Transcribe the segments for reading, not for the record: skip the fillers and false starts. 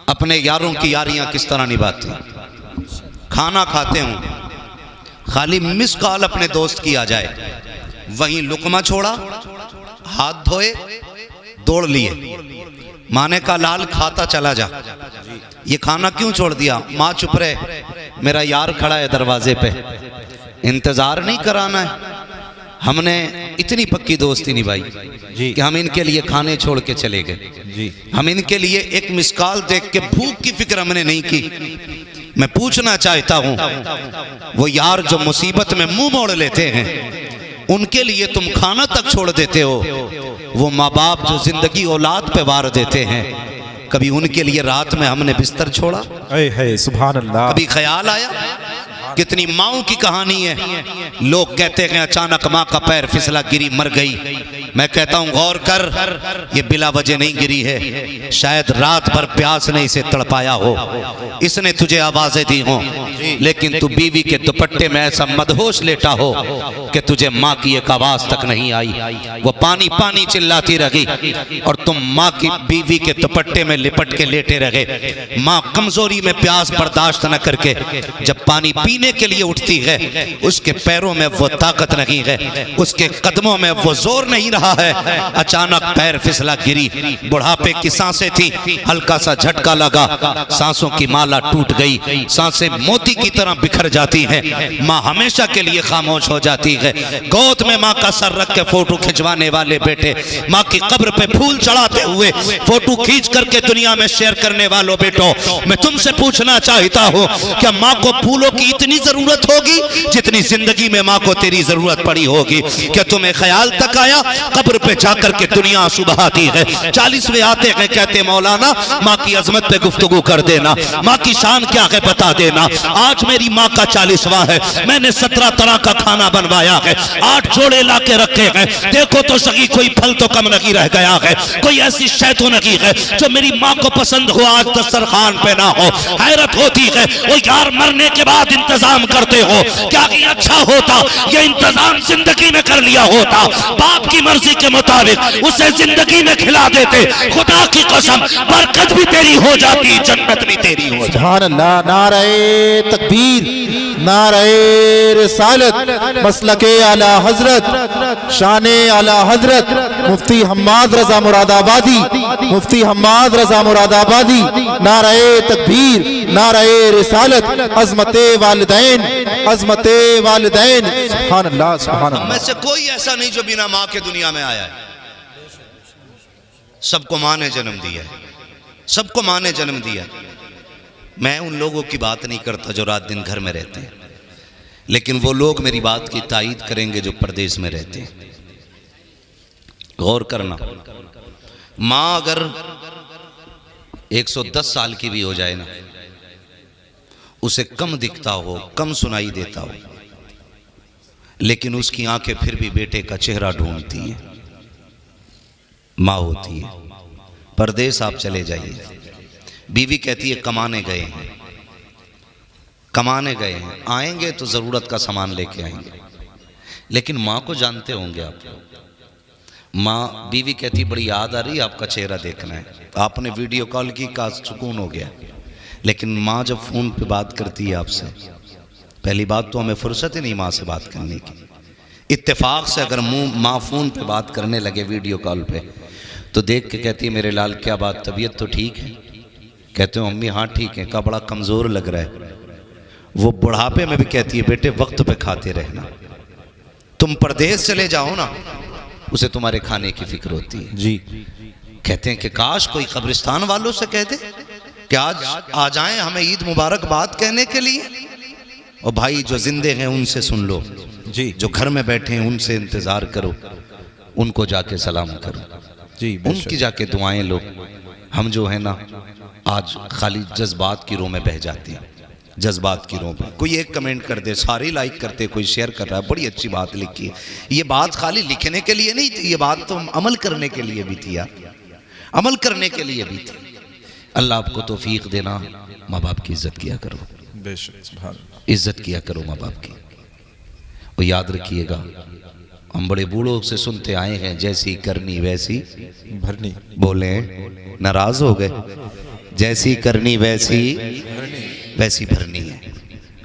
अपने यारों की यारियां किस तरह निभाते हैं। खाना खाते हूं, खाली मिस कॉल अपने दोस्त की आ जाए, वहीं लुकमा छोड़ा, हाथ धोए, दौड़ लिए, माने का लाल खाता चला जा। ये खाना क्यों छोड़ दिया? माँ चुप रहे, मेरा यार खड़ा है दरवाजे पे, इंतजार नहीं कराना है। हमने इतनी पक्की दोस्ती निभाई कि हम इनके लिए खाने छोड़ के चले गए जी। हम इनके लिए एक मिस कॉल देख के भूख की फिक्र हमने नहीं की। मैं पूछना चाहता हूं, वो यार जो मुसीबत में मुंह मोड़ लेते हैं, उनके लिए तुम खाना तक छोड़ देते हो। वो माँ बाप जो जिंदगी औलाद पे वार देते हैं, कभी उनके लिए रात में हमने बिस्तर छोड़ा? सुभान अल्लाह। कभी ख्याल आया? कितनी माओं की कहानी है। लोग कहते हैं अचानक माँ का पैर फिसला, गिरी, मर गई। मैं कहता हूं गौर कर, ये बिला वजह नहीं गिरी है, शायद रात भर प्यास ने इसे तड़पाया हो, इसने तुझे आवाजें दी हो, लेकिन तू बीवी के दुपट्टे में ऐसा मदहोश लेटा हो कि तुझे माँ की एक आवाज तक नहीं आई। वो पानी पानी चिल्लाती रही और तुम माँ की बीवी के दुपट्टे में लिपट के लेटे रहे। माँ कमजोरी में प्यास बर्दाश्त न करके जब पानी पीने के लिए उठती है, उसके पैरों में वो ताकत नहीं है, उसके कदमों में वो जोर नहीं रहा है। अचानक पैर फिसला, गिरी। बुढ़ापे की सांसें थी, हल्का सा झटका लगा, सांसों की माला टूट गई, सांसें मोती की तरह बिखर जाती हैं। माँ हमेशा के लिए खामोश हो जाती है। गोद में माँ का सर रख के फोटो खिंचवाने वाले बेटे, माँ की कब्र पे फूल चढ़ाते हुए फोटो खींच करके दुनिया में शेयर करने वालों बेटो, मैं तुमसे पूछना चाहता हूँ, क्या माँ को फूलों की इतनी जरूरत होगी जितनी जिंदगी में माँ को तेरी जरूरत पड़ी होगी? क्या तुम्हें ख्याल तक आया कब्र पे जाकर के दुनिया आंसू बहाती है? 40वें आते हैं, कहते मौलाना माँ की अजमत पे गुफ्तगू कर देना, माँ की शान क्या है बता देना। आज मेरी माँ का 40वां है, मैंने 17 तरह का खाना बनवाया है, 8 जोड़े ला के रखे हैं। देखो तो सही कोई फल तो कम नहीं रह गया है, कोई ऐसी शय तो नहीं है जो मेरी माँ को पसंद हो आज दस्तरखान पे ना हो। हैरत होती है, वो यार मरने के बाद इंतजाम करते हो, क्या कि अच्छा होता ये इंतजाम जिंदगी में कर लिया होता, बाप की मर्जी के मुताबिक उसे जिंदगी में खिला देते, खुदा की कसम बरकत भी तेरी हो जाती, जन्नत भी तेरी हो जाती। सुभान अल्लाह। नारे तकबीर, नारे रिसालत, मसलके आला हजरत, शाने आला हजरत मुफ्ती हम्माद रजा मुरादाबादी, मुफ्ती हम्माद रजा मुरादाबादी। नारे तकबीर, नारे रिसालत, अजमते वालिदैन, अजमते वालिदैन। सुभान अल्लाह, सुभान अल्लाह। में से कोई ऐसा नहीं जो बिना माँ के दुनिया में आया है। सबको माँ ने जन्म दिया है, सबको माँ ने जन्म दिया है। मैं उन लोगों की बात नहीं करता जो रात दिन घर में रहते हैं, लेकिन वो लोग मेरी बात की तायीद करेंगे जो परदेश में रहते हैं। गौर करना, माँ अगर 110 साल की भी हो जाए ना, उसे कम दिखता हो, कम सुनाई देता हो, लेकिन उसकी आंखें फिर भी बेटे का चेहरा ढूंढती हैं। माँ होती है। परदेश आप चले जाइए, बीवी कहती है कमाने गए हैं, कमाने गए हैं, आएंगे तो जरूरत का सामान लेके आएंगे, लेकिन माँ को जानते होंगे आप। माँ, बीवी कहती बड़ी याद आ रही, आपका चेहरा देखना है, आपने वीडियो कॉल की, का सुकून हो गया। लेकिन माँ जब फोन पे बात करती है आपसे, पहली बात तो हमें फुर्सत ही नहीं माँ से बात करने की। इत्तेफाक से अगर माँ फोन पे बात करने लगे वीडियो कॉल पे, तो देख के कहती है मेरे लाल क्या बात, तबीयत तो ठीक है? कहते हो अम्मी हाँ ठीक है। का बड़ा कमजोर लग रहा है। वो बुढ़ापे में भी कहती है बेटे वक्त पे खाते रहना, तुम परदेश चले जाओ ना, उसे तुम्हारे खाने की फिक्र होती है जी। कहते हैं कि काश कोई कब्रिस्तान वालों से कह दे कि आज आ जाएं हमें ईद मुबारक बात कहने के लिए। और भाई जो जिंदे हैं उनसे सुन लो जी, जो घर में बैठे हैं उनसे इंतजार करो, उनको जाके सलाम करो जी, उनकी जाके दुआएं लो। हम जो है ना आज खाली जज्बात की रोह में बह जाती हैं, जज्बात की रोह में। कोई एक कमेंट कर दे, सारे लाइक करते, कोई शेयर कर रहा है, बड़ी अच्छी बात लिखी है। ये बात खाली लिखने के लिए नहीं थी, ये बात तो अमल करने के लिए भी थी यार, अमल करने के लिए भी थी। अल्लाह आपको तौफीक देना। माँ बाप की इज्जत किया करो, इज्जत किया करो माँ बाप की। और याद रखिएगा हम बड़े बूढ़ों से सुनते आए हैं, जैसी करनी वैसी भरनी। बोले नाराज हो गए। जैसी करनी वैसी वैसी भरनी है।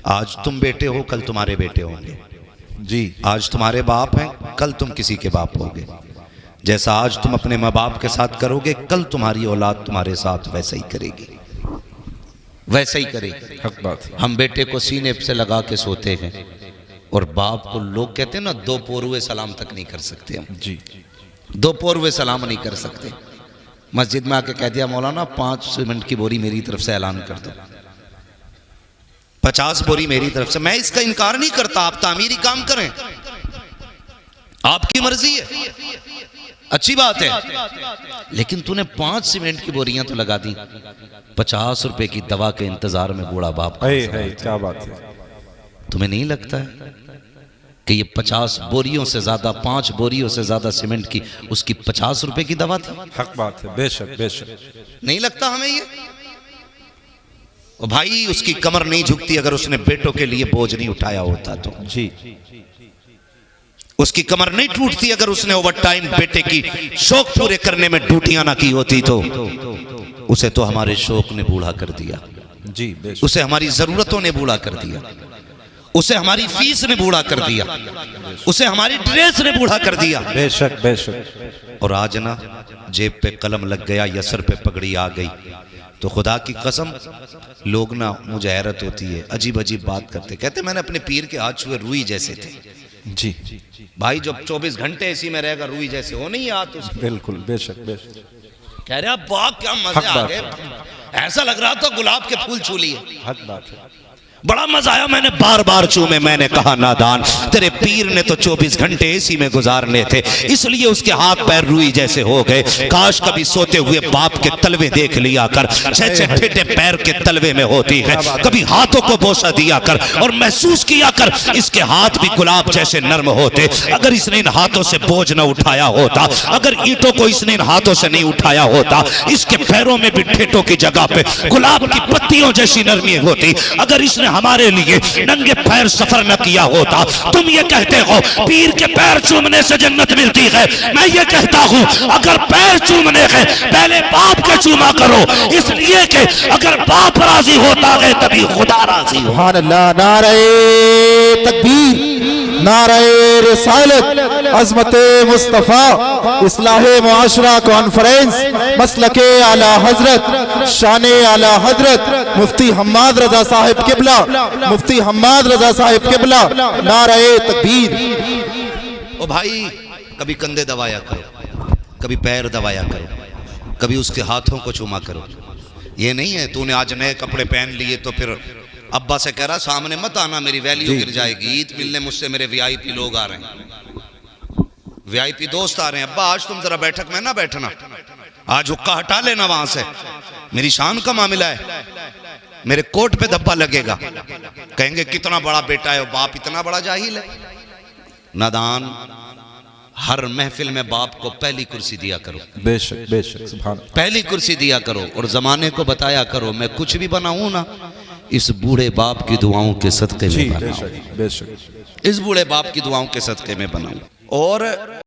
आज तुम बेटे हो, कल तुम्हारे बेटे होंगे जी। आज तुम्हारे बाप हैं, कल तुम किसी के बाप होगे। जैसा आज तुम अपने माँ बाप के साथ करोगे, कल तुम्हारी औलाद तुम्हारे साथ वैसा ही करेगी, वैसा ही करेगी। हक बात है। हम बेटे को सीने से लगा के सोते हैं और बाप को लोग कहते हैं ना, दो पोरुए सलाम तक नहीं कर सकते हम जी। दो पोरुए सलाम नहीं कर सकते। मस्जिद में आके कह दिया मौलाना 5 सीमेंट की बोरी मेरी तरफ से ऐलान कर दो, 50 बोरी मेरी तरफ से। मैं इसका इनकार नहीं करता, आप तामीरी काम करें, आपकी मर्जी है, अच्छी बात है। लेकिन तूने 5 सीमेंट की बोरियां तो लगा दी, 50 रुपए की दवा के इंतजार में बूढ़ा बाप। क्या बात है। तुम्हें नहीं लगता है कि ये 50 बोरियों से ज्यादा, 5 बोरियों से ज्यादा सीमेंट की उसकी 50 रुपए की दवा थी? हक बात है। बेशक बेशक। नहीं लगता हमें ये? और भाई उसकी कमर नहीं झुकती अगर उसने बेटों के लिए बोझ नहीं उठाया होता तो। जी। उसकी कमर नहीं टूटती अगर उसने ओवर टाइम बेटे की शौक पूरे करने में ड्यूटियां ना की होती तो। उसे तो हमारे शौक ने बूढ़ा कर दिया जी। बेशक। उसे हमारी जरूरतों ने बूढ़ा कर दिया, उसे हमारी फीस ने बूढ़ा कर दिया, उसे हमारी ड्रेस ने बूढ़ा कर दिया। बेशक बेशक। और आज ना जेब पे कलम लग गया या सर पे पगड़ी आ गई तो खुदा की कसम लोग ना, मुझे हैरत होती है, अजीब अजीब बात करते, कहते मैंने अपने पीर के हाथ छुए रुई जैसे थे। जी। भाई जब 24 घंटे इसी में रहेगा रुई जैसे हो नहीं हाथ उसके। बिल्कुल। बेशक बेशक। कह रहे वाह क्या मजे आ गए, ऐसा लग रहा था गुलाब के फूल छू लिए। हक बात है। बड़ा मजा आया, मैंने बार बार चूमे। मैंने कहा नादान, तेरे पीर ने तो 24 घंटे इसी में गुजारने थे, इसलिए उसके हाथ पैर रुई जैसे हो गए। काश कभी सोते हुए बाप के तलवे देख लिया कर, छह ठेठे पैर के तलवे में होती है। कभी हाथों को बोसा दिया कर और महसूस किया कर इसके हाथ भी गुलाब जैसे नर्म होते। अगर इसने इन हाथों से बोझ न उठाया होता, अगर ईंटों को इसने इन हाथों से नहीं उठाया होता, इसके पैरों में भी ठेठों की जगह पे गुलाब की पत्तियों जैसी नरमी होती। अगर इसने हमारे लिए नंगे पैर सफर न किया होता। तुम ये कहते हो पीर के पैर चूमने से जन्नत मिलती है, मैं ये कहता हूं अगर पैर चूमने के पहले बाप के चूमा करो, इसलिए कि अगर बाप राजी होता है तभी खुदा राजी हो। सुभान अल्लाह। नारे तकबीर, नारे रिसालत, अज़मत मुस्तफ़ा, इस्लाहे मुआशरा कॉन्फ्रेंस, मसलके आला हजरत, शाने आला हजरत मुफ्ती हम्माद रजा साहिब किबला, मुफ्ती हम्माद रजा साहिब किबला। नारे तकबीर। ओ भाई कभी कंधे दबाया करो, कभी पैर दबाया करो, कभी उसके हाथों को चूमा करो। ये नहीं है तूने आज नए कपड़े पहन लिए तो फिर अब्बा से कह रहा सामने मत आना, मेरी वैल्यू गिर जाएगी। ईद मिलने मुझसे मेरे वीआईपी लोग आ रहे हैं, वीआईपी दोस्त आ रहे हैं, अब्बा आज तुम जरा बैठक में ना बैठना, आज हुक्का हटा लेना वहां से, मेरी शान का मामला है, मेरे कोट पे धब्बा लगेगा। कहेंगे कितना बड़ा बेटा है, बाप इतना बड़ा जाहिल है। नादान, हर महफिल में बाप को पहली कुर्सी दिया करो। बेशक बेशक। सुभान। पहली कुर्सी दिया करो और जमाने को बताया करो मैं कुछ भी बनाऊं ना, इस बूढ़े बाप की दुआओं के सदके में बनाऊं, बेशक बेशक। इस बूढ़े बाप की दुआओं के सदके में बनाऊं। और